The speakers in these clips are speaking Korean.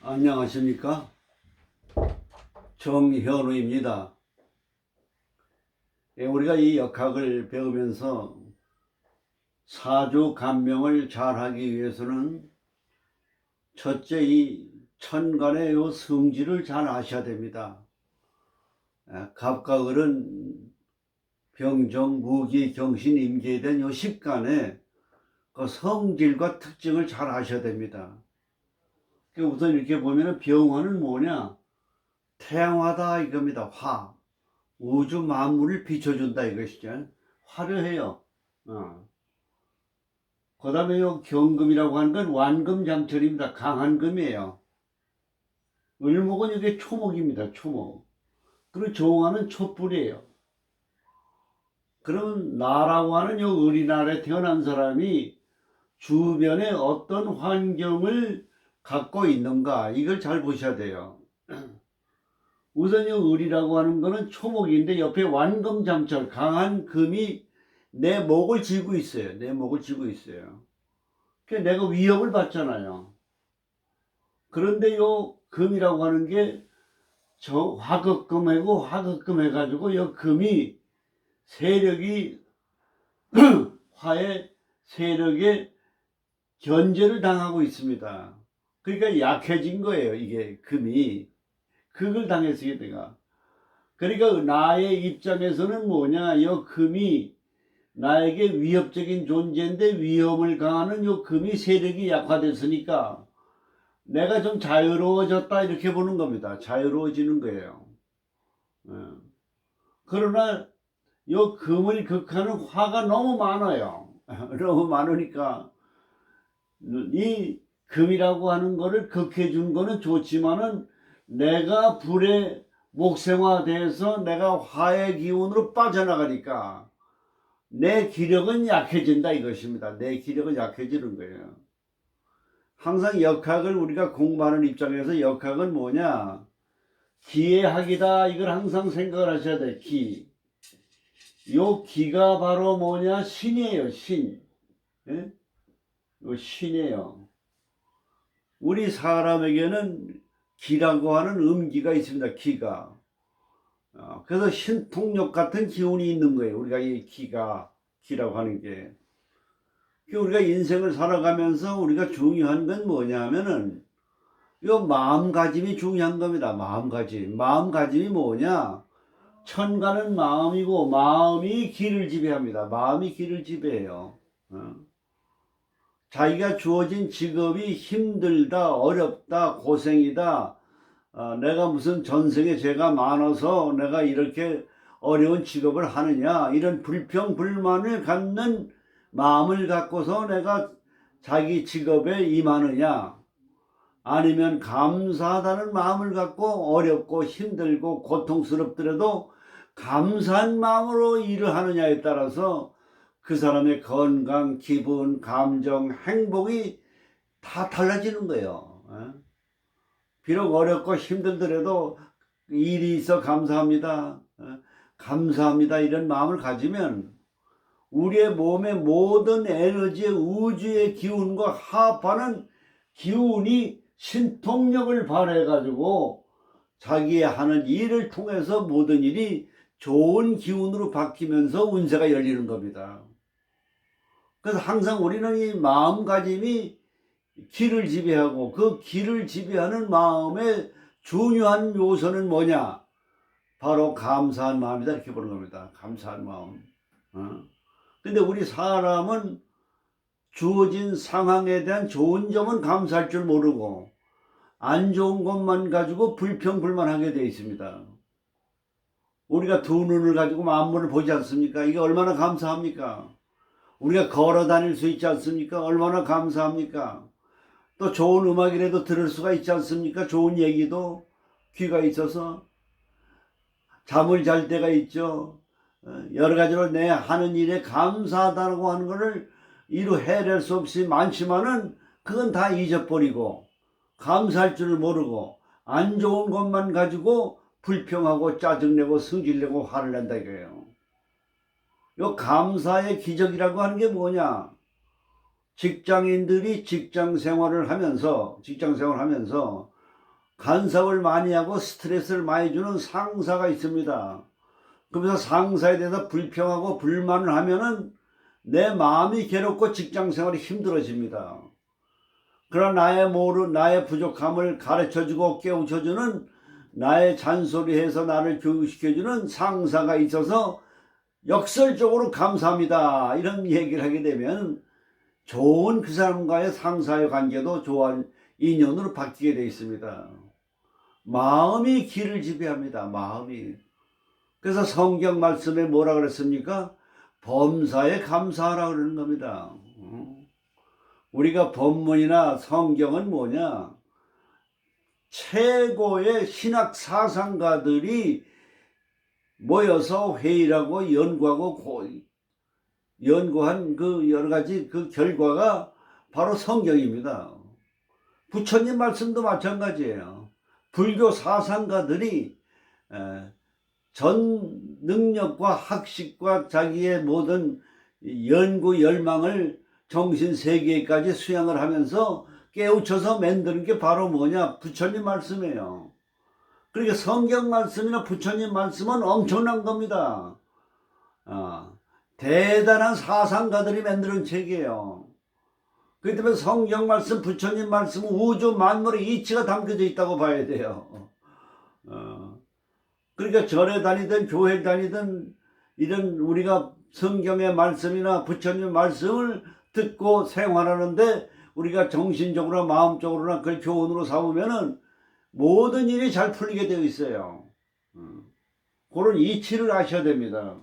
안녕하십니까? 정현우입니다. 우리가 이 역학을 배우면서 사주 간명을 잘하기 위해서는 첫째 이 천간의 요 성질을 잘 아셔야 됩니다. 갑과 을은 병정, 무기, 경신, 임계에 대한 요 십간의 그 성질과 특징을 잘 아셔야 됩니다. 우선 이렇게 보면은 병화는 뭐냐? 태양화다 이겁니다. 화. 우주 만물을 비춰준다 이것이죠. 화려해요. 그 다음에 요 경금이라고 하는 건 완금장철입니다. 강한 금이에요. 을목은 이게 초목입니다. 초목. 그리고 정화는 촛불이에요. 그러면 나라고 하는 요 을이날에 태어난 사람이 주변에 어떤 환경을 갖고 있는가 이걸 잘 보셔야 돼요. 우선 이 을이라고 하는 거는 초목인데 옆에 완금장철 강한 금이 내 목을 쥐고 있어요. 내 목을 쥐고 있어요. 그러니까 내가 위협을 받잖아요. 그런데 요 금이라고 하는 게 저 화극금하고 화극금 해가지고 요 금이 세력이 화의 세력에 견제를 당하고 있습니다. 그러니까 약해진 거예요. 이게 금이 극을 당했어요. 내가. 그러니까 나의 입장에서는 뭐냐, 이 금이 나에게 위협적인 존재인데 위험을 가하는 요 금이 세력이 약화됐으니까 내가 좀 자유로워졌다 이렇게 보는 겁니다. 자유로워지는 거예요. 그러나 요 금을 극하는 화가 너무 많아요. 너무 많으니까 이 금이라고 하는 거를 극해 준 거는 좋지만은 내가 불의 목생화돼서 내가 화의 기운으로 빠져나가니까 내 기력은 약해진다 이것입니다. 내 기력은 약해지는 거예요. 항상 역학을 우리가 공부하는 입장에서 역학은 뭐냐? 기의 학이다. 이걸 항상 생각을 하셔야 돼. 기. 요 기가 바로 뭐냐? 신이에요. 신. 예? 요 신이에요. 우리 사람에게는 기라고 하는 음기가 있습니다. 기가. 그래서 신통력 같은 기운이 있는 거예요. 우리가 이 기라고 하는 게. 우리가 인생을 살아가면서 우리가 중요한 건 뭐냐면은 요 마음가짐이 중요한 겁니다. 마음가짐. 마음가짐이 뭐냐? 천간은 마음이고 마음이 기를 지배합니다. 마음이 기를 지배해요. 자기가 주어진 직업이 힘들다, 어렵다, 고생이다. 내가 무슨 전생에 죄가 많아서 내가 이렇게 어려운 직업을 하느냐. 이런 불평, 불만을 갖는 마음을 갖고서 내가 자기 직업에 임하느냐. 아니면 감사하다는 마음을 갖고 어렵고 힘들고 고통스럽더라도 감사한 마음으로 일을 하느냐에 따라서 그 사람의 건강, 기분, 감정, 행복이 다 달라지는 거예요. 비록 어렵고 힘들더라도 일이 있어 감사합니다. 감사합니다. 이런 마음을 가지면 우리의 몸의 모든 에너지의 우주의 기운과 합하는 기운이 신통력을 발휘해가지고 자기의 하는 일을 통해서 모든 일이 좋은 기운으로 바뀌면서 운세가 열리는 겁니다. 그래서 항상 우리는 이 마음가짐이 기를 지배하고 그 기를 지배하는 마음의 중요한 요소는 뭐냐? 바로 감사한 마음이다 이렇게 보는 겁니다. 감사한 마음. 근데 우리 사람은 주어진 상황에 대한 좋은 점은 감사할 줄 모르고 안 좋은 것만 가지고 불평불만하게 되어 있습니다. 우리가 두 눈을 가지고 만물을 보지 않습니까? 이게 얼마나 감사합니까? 우리가 걸어 다닐 수 있지 않습니까? 얼마나 감사합니까? 또 좋은 음악이라도 들을 수가 있지 않습니까? 좋은 얘기도 귀가 있어서 잠을 잘 때가 있죠. 여러 가지로 내 하는 일에 감사하다고 하는 것을 이루 헤아릴 수 없이 많지만은 그건 다 잊어버리고 감사할 줄 모르고 안 좋은 것만 가지고 불평하고 짜증내고 성질내고 화를 낸다 이거예요. 요 감사의 기적이라고 하는 게 뭐냐? 직장인들이 직장 생활을 하면서 간섭을 많이 하고 스트레스를 많이 주는 상사가 있습니다. 그러면서 상사에 대해서 불평하고 불만을 하면은 내 마음이 괴롭고 직장 생활이 힘들어집니다. 그러나 나의 부족함을 가르쳐주고 깨우쳐주는, 나의 잔소리해서 나를 교육시켜주는 상사가 있어서 역설적으로 감사합니다, 이런 얘기를 하게 되면 좋은 그 사람과의 상사의 관계도 좋은 인연으로 바뀌게 되어 있습니다. 마음이 길을 지배합니다. 마음이. 그래서 성경 말씀에 뭐라 그랬습니까? 범사에 감사하라 그러는 겁니다. 우리가 법문이나 성경은 뭐냐? 최고의 신학 사상가들이 모여서 회의를 하고 연구한 그 여러 가지 그 결과가 바로 성경입니다. 부처님 말씀도 마찬가지예요. 불교 사상가들이 전 능력과 학식과 자기의 모든 연구 열망을 정신세계까지 수양을 하면서 깨우쳐서 만드는 게 바로 뭐냐? 부처님 말씀이에요. 그러니까 성경 말씀이나 부처님 말씀은 엄청난 겁니다. 대단한 사상가들이 만드는 책이에요. 그렇기 때문에 성경 말씀, 부처님 말씀은 우주 만물의 이치가 담겨져 있다고 봐야 돼요. 그러니까 절에 다니든 교회 다니든 이런 우리가 성경의 말씀이나 부처님 말씀을 듣고 생활하는데 우리가 정신적으로 마음적으로나 그걸 교훈으로 삼으면은 모든 일이 잘 풀리게 되어 있어요. 그런 이치를 아셔야 됩니다.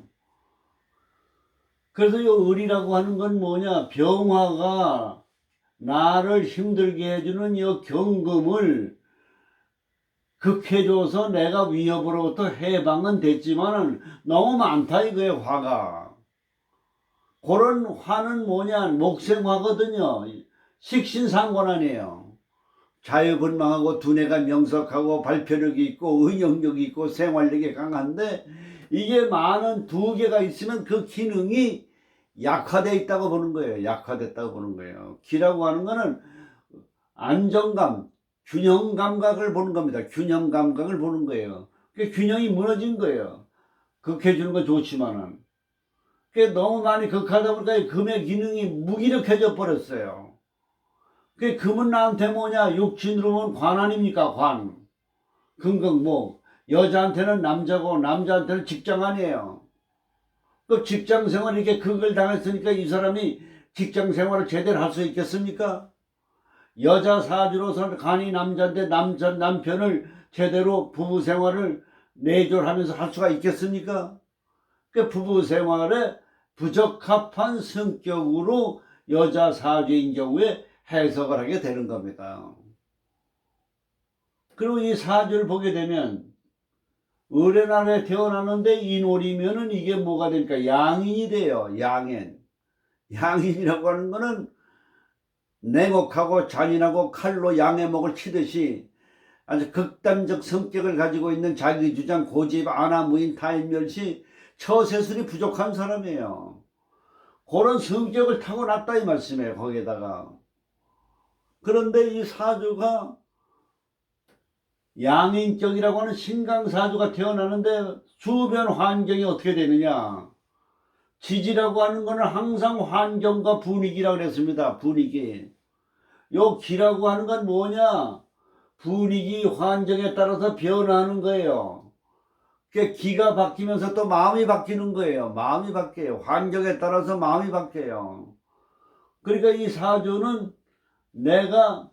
그래서 이 의리라고 하는 건 뭐냐? 병화가 나를 힘들게 해주는 이 경금을 극해줘서 내가 위협으로부터 해방은 됐지만은 너무 많다 이거예요, 화가. 그런 화는 뭐냐? 목생화거든요. 식신상관 아니에요. 자유분방하고 두뇌가 명석하고 발표력이 있고 응용력이 있고 생활력이 강한데 이게 많은 두 개가 있으면 그 기능이 약화되어 있다고 보는 거예요. 약화됐다고 보는 거예요. 기라고 하는 거는 안정감, 균형 감각을 보는 겁니다. 균형 감각을 보는 거예요. 그 균형이 무너진 거예요. 극해주는 건 좋지만은. 그게 너무 많이 극하다 보니까 금의 기능이 무기력해져 버렸어요. 그 금은 나한테 뭐냐? 육신으로 보면 관 아닙니까? 관. 금극목. 여자한테는 남자고 남자한테는 직장 아니에요. 그 직장 생활 이렇게 극을 당했으니까 이 사람이 직장 생활을 제대로 할 수 있겠습니까? 여자 사주로서는 간이 남자인데 남편을 제대로 부부 생활을 내조하면서 할 수가 있겠습니까? 그 부부 생활에 부적합한 성격으로 여자 사주인 경우에 해석을 하게 되는 겁니다. 그리고 이 사주를 보게 되면 을의 태어났는데 인월이면은 이게 뭐가 됩니까? 양인이 돼요. 양인. 양인이라고 하는 거는 냉혹하고 잔인하고 칼로 양의 목을 치듯이 아주 극단적 성격을 가지고 있는 자기주장, 고집, 안하무인, 타인멸시, 처세술이 부족한 사람이에요. 그런 성격을 타고났다 이 말씀이에요. 거기에다가. 그런데 이 사주가 양인격이라고 하는 신강사주가 태어나는데 주변 환경이 어떻게 되느냐? 지지라고 하는 거는 항상 환경과 분위기라고 그랬습니다. 분위기. 요 기라고 하는 건 뭐냐? 분위기, 환경에 따라서 변화하는 거예요. 그 기가 바뀌면서 또 마음이 바뀌는 거예요. 마음이 바뀌어요. 환경에 따라서 마음이 바뀌어요. 그러니까 이 사주는 내가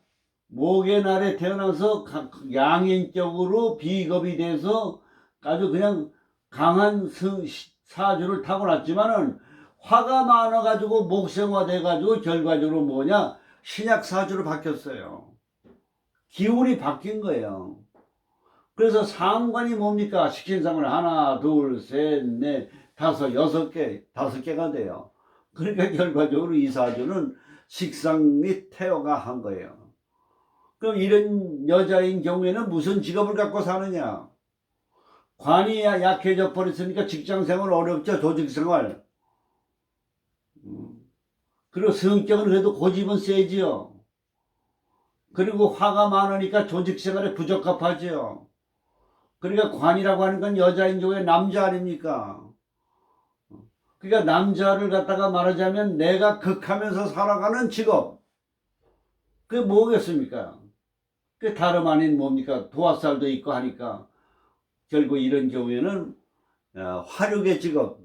목의 날에 태어나서 양인격으로 비겁이 돼서 아주 그냥 강한 사주를 타고났지만은 화가 많아가지고 목생화 돼가지고 결과적으로 뭐냐? 신약 사주로 바뀌었어요. 기운이 바뀐 거예요. 그래서 상관이 뭡니까? 식신상을 하나, 둘, 셋, 넷, 다섯, 여섯 개가 돼요. 그러니까 결과적으로 이 사주는 식상이 태어가 한 거예요. 그럼 이런 여자인 경우에는 무슨 직업을 갖고 사느냐? 관이 약해져 버렸으니까 직장생활 어렵죠. 조직생활. 그리고 성격은 그래도 고집은 세지요. 그리고 화가 많으니까 조직 생활에 부적합하죠. 그러니까 관이라고 하는 건 여자인 쪽에 남자 아닙니까? 그러니까 남자를 갖다가 말하자면 내가 극하면서 살아가는 직업. 그게 뭐겠습니까? 그 다름 아닌 뭡니까? 도화살도 있고 하니까 결국 이런 경우에는 화력의 직업,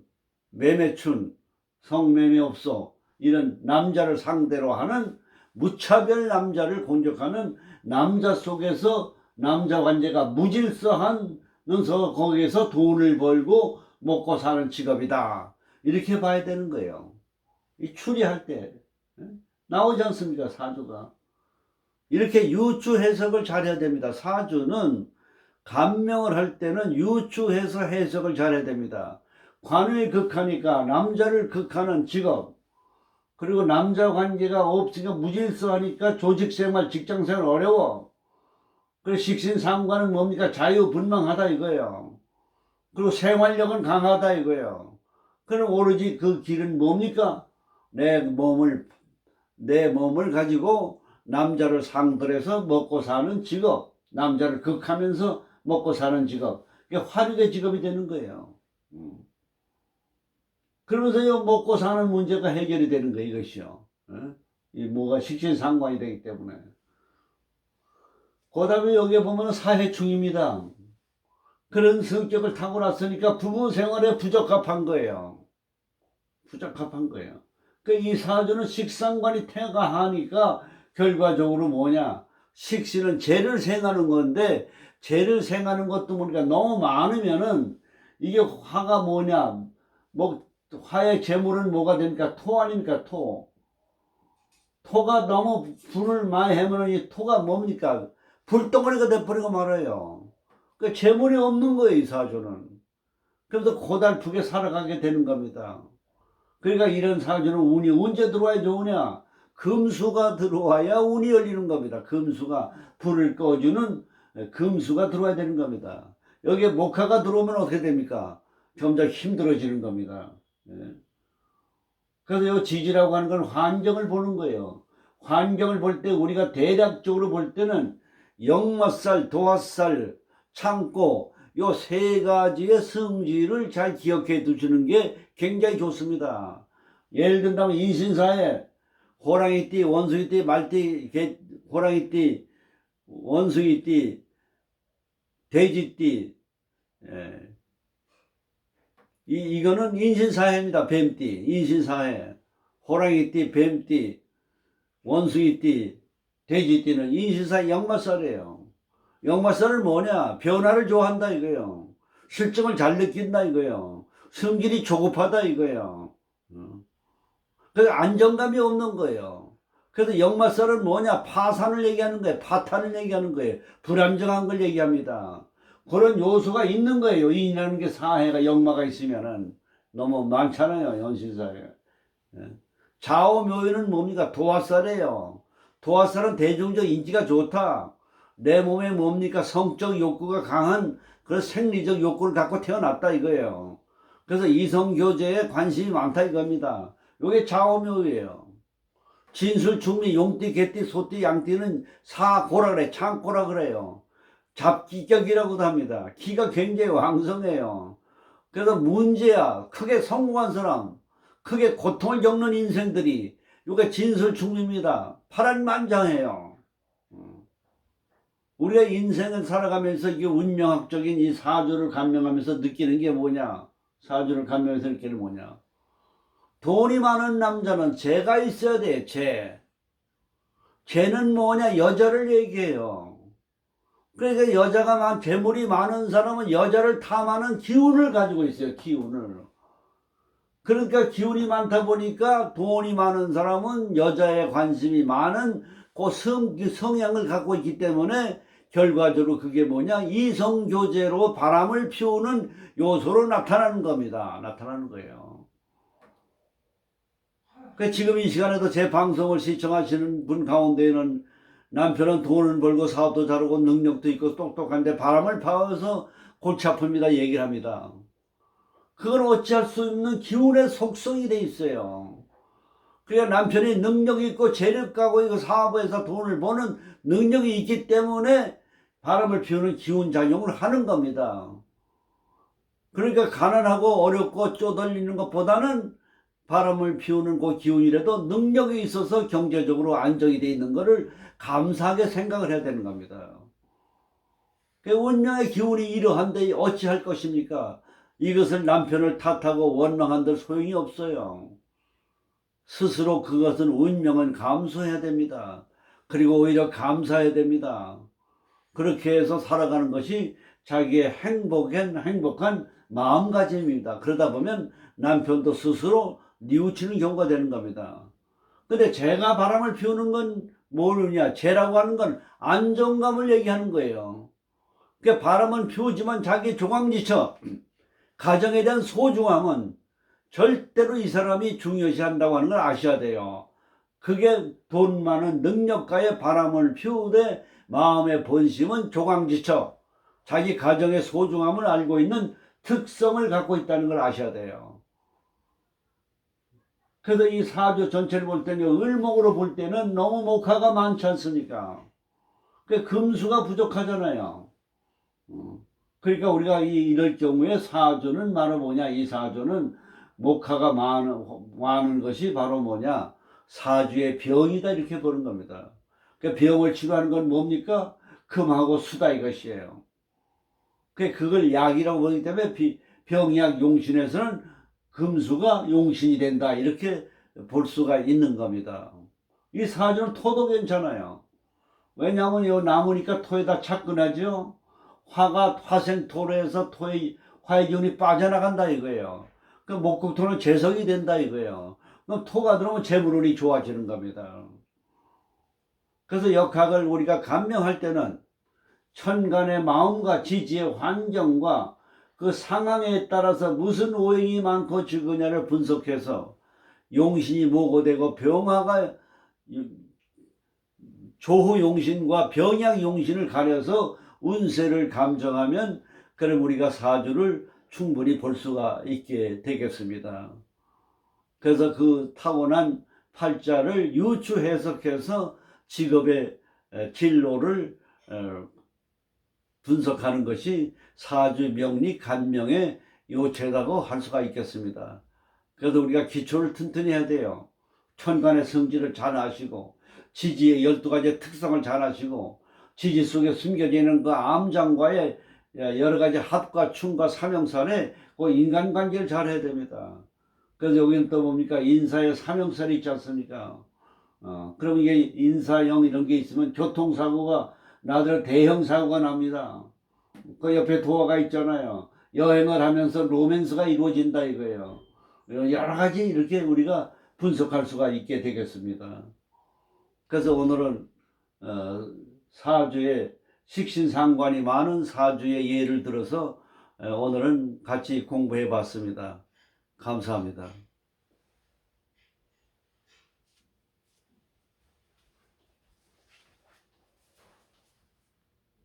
매매춘, 성매매업소 이런 남자를 상대로 하는 무차별 남자를 공격하는 남자 속에서 남자 관계가 무질서하면서 거기에서 돈을 벌고 먹고 사는 직업이다. 이렇게 봐야 되는 거예요. 이 추리할 때 나오지 않습니까? 사주가. 이렇게 유추 해석을 잘해야 됩니다. 사주는 감명을 할 때는 유추해서 해석을 잘해야 됩니다. 관을 극하니까 남자를 극하는 직업, 그리고 남자 관계가 없으니까 무질서하니까 조직생활, 직장생활 어려워. 그리고 식신상관은 뭡니까? 자유분방하다 이거예요. 그리고 생활력은 강하다 이거예요. 그럼 오로지 그 길은 뭡니까? 내 몸을 가지고 남자를 상대로 해서 먹고 사는 직업, 남자를 극하면서 먹고 사는 직업, 이게 화력의 직업이 되는 거예요. 그러면서 먹고 사는 문제가 해결이 되는 거예요, 이것이요. 이 뭐가 식신상관이 되기 때문에. 그 다음에 여기에 보면 사해충입니다. 그런 성격을 타고났으니까 부부 생활에 부적합한 거예요. 부적합한 거예요. 이 사주는 식상관이 태가하니까 결과적으로 뭐냐? 식신은 재를 생하는 건데, 재를 생하는 것도 모르니까 너무 많으면은 이게 화가 뭐냐? 뭐 화의 재물은 뭐가 됩니까? 토 아닙니까? 토. 토가 너무 불을 많이 해면 이 토가 뭡니까? 불덩어리가 돼버리고 말아요. 그 재물이 없는 거예요, 이 사주는. 그래서 고달프게 살아가게 되는 겁니다. 그러니까 이런 사주는 운이 언제 들어와야 좋으냐? 금수가 들어와야 운이 열리는 겁니다. 금수가 불을 꺼주는 금수가 들어와야 되는 겁니다. 여기에 목화가 들어오면 어떻게 됩니까? 점점 힘들어지는 겁니다. 그래서 이 지지라고 하는 건 환경을 보는 거예요. 환경을 볼 때 우리가 대략적으로 볼 때는 역마살, 도화살, 창고 요 세 가지의 성질을 잘 기억해 두시는 게 굉장히 좋습니다. 예를 든다면 인신사에 호랑이띠, 원숭이띠, 말띠, 호랑이띠, 원숭이띠, 돼지띠, 이거는 인신사해입니다. 뱀띠, 인신사해. 호랑이띠, 뱀띠, 원숭이띠, 돼지띠는 인신사해 역마살이에요. 역마살은 뭐냐? 변화를 좋아한다 이거예요. 실정을 잘 느낀다 이거예요. 성질이 조급하다 이거예요. 그래서 안정감이 없는 거예요. 그래서 역마살은 뭐냐? 파산을 얘기하는 거예요. 파탄을 얘기하는 거예요. 불안정한 걸 얘기합니다. 그런 요소가 있는 거예요. 인이라는 게 사해가 역마가 있으면은 너무 많잖아요. 연신사에. 좌우묘유는 뭡니까? 도화살이에요. 도화살은 대중적 인지가 좋다. 내 몸에 뭡니까? 성적 욕구가 강한 그런 생리적 욕구를 갖고 태어났다 이거예요. 그래서 이성교제에 관심이 많다 이겁니다. 이게 좌우묘유예요. 진술, 충리, 용띠, 개띠, 소띠, 양띠는 사고라 그래. 창고라 그래요. 잡기격이라고도 합니다. 기가 굉장히 왕성해요. 그래서 문제야. 크게 성공한 사람, 크게 고통을 겪는 인생들이 이게 진술충리입니다. 파란만장해요. 우리가 인생을 살아가면서 이게 운명학적인 이 사주를 감명하면서 느끼는 게 뭐냐? 사주를 감명해서 느끼는 게 뭐냐? 돈이 많은 남자는 재가 있어야 돼. 재. 재는 뭐냐? 여자를 얘기해요. 그러니까 여자가 재물이 많은 사람은 여자를 탐하는 기운을 가지고 있어요. 기운을. 그러니까 기운이 많다 보니까 돈이 많은 사람은 여자에 관심이 많은 그 성향을 갖고 있기 때문에 결과적으로 그게 뭐냐? 이성교제로 바람을 피우는 요소로 나타나는 겁니다. 나타나는 거예요. 지금 이 시간에도 제 방송을 시청하시는 분 가운데에는 남편은 돈을 벌고 사업도 잘하고 능력도 있고 똑똑한데 바람을 파워서 골치 아픕니다 얘기를 합니다. 그건 어찌할 수 없는 기운의 속성이 돼 있어요. 그러니까 남편이 능력이 있고 재력가고 이거 사업에서 돈을 버는 능력이 있기 때문에 바람을 피우는 기운 작용을 하는 겁니다. 그러니까 가난하고 어렵고 쪼들리는 것보다는 바람을 피우는 그 기운이라도 능력이 있어서 경제적으로 안정이 돼 있는 것을 감사하게 생각을 해야 되는 겁니다. 그 운명의 기운이 이러한데 어찌할 것입니까? 이것을 남편을 탓하고 원망한들 소용이 없어요. 스스로 그것은 운명은 감수해야 됩니다. 그리고 오히려 감사해야 됩니다. 그렇게 해서 살아가는 것이 자기의 행복한 마음가짐입니다. 그러다 보면 남편도 스스로 뉘우치는 경우가 되는 겁니다. 근데 재가 바람을 피우는 건 뭐느냐? 재라고 하는 건 안정감을 얘기하는 거예요. 그러니까 바람은 피우지만 자기 조강지처 가정에 대한 소중함은 절대로 이 사람이 중요시한다고 하는 걸 아셔야 돼요. 그게 돈 많은 능력가의 바람을 피우되 마음의 본심은 조강지처 자기 가정의 소중함을 알고 있는 특성을 갖고 있다는 걸 아셔야 돼요. 그래서 이 사주 전체를 볼 때는 을목으로 볼 때는 너무 목화가 많지 않습니까? 그 금수가 부족하잖아요. 그러니까 우리가 이럴 경우에 사주는 바로 뭐냐? 이 사주는 목화가 많은 것이 바로 뭐냐? 사주의 병이다 이렇게 보는 겁니다. 그 병을 치료하는 건 뭡니까? 금하고 수다 이것이에요. 그걸 약이라고 보기 때문에 병약 용신에서는 금수가 용신이 된다 이렇게 볼 수가 있는 겁니다. 이 사주는 토도 괜찮아요. 왜냐하면 이 나무니까 토에다 착근하죠. 화가 화생토로 해서 화의 기운이 빠져나간다 이거예요. 그 목금토는 재성이 된다 이거예요. 그럼 토가 들어오면 재물운이 좋아지는 겁니다. 그래서 역학을 우리가 감명할 때는 천간의 마음과 지지의 환경과 그 상황에 따라서 무슨 오행이 많고 적으냐를 분석해서 용신이 뭐고 되고 병화가 조후용신과 병약용신을 가려서 운세를 감정하면 그럼 우리가 사주를 충분히 볼 수가 있게 되겠습니다. 그래서 그 타고난 팔자를 유추 해석해서 직업의 진로를 분석하는 것이 사주 명리 간명의 요체라고 할 수가 있겠습니다. 그래서 우리가 기초를 튼튼히 해야 돼요. 천간의 성질을 잘 아시고 지지의 12가지 특성을 잘 아시고 지지 속에 숨겨져 있는 그 암장과의 여러 가지 합과 충과 삼형살에 그 인간관계를 잘 해야 됩니다. 그래서 여기는 또 뭡니까? 인사의 삼형살이 있지 않습니까? 그럼 이게 인사형 이런 게 있으면 교통사고가 나들 대형 사고가 납니다. 그 옆에 도화가 있잖아요. 여행을 하면서 로맨스가 이루어진다 이거예요. 여러 가지 이렇게 우리가 분석할 수가 있게 되겠습니다. 그래서 오늘은 사주의 식신상관이 많은 사주의 예를 들어서 오늘은 같이 공부해 봤습니다. 감사합니다.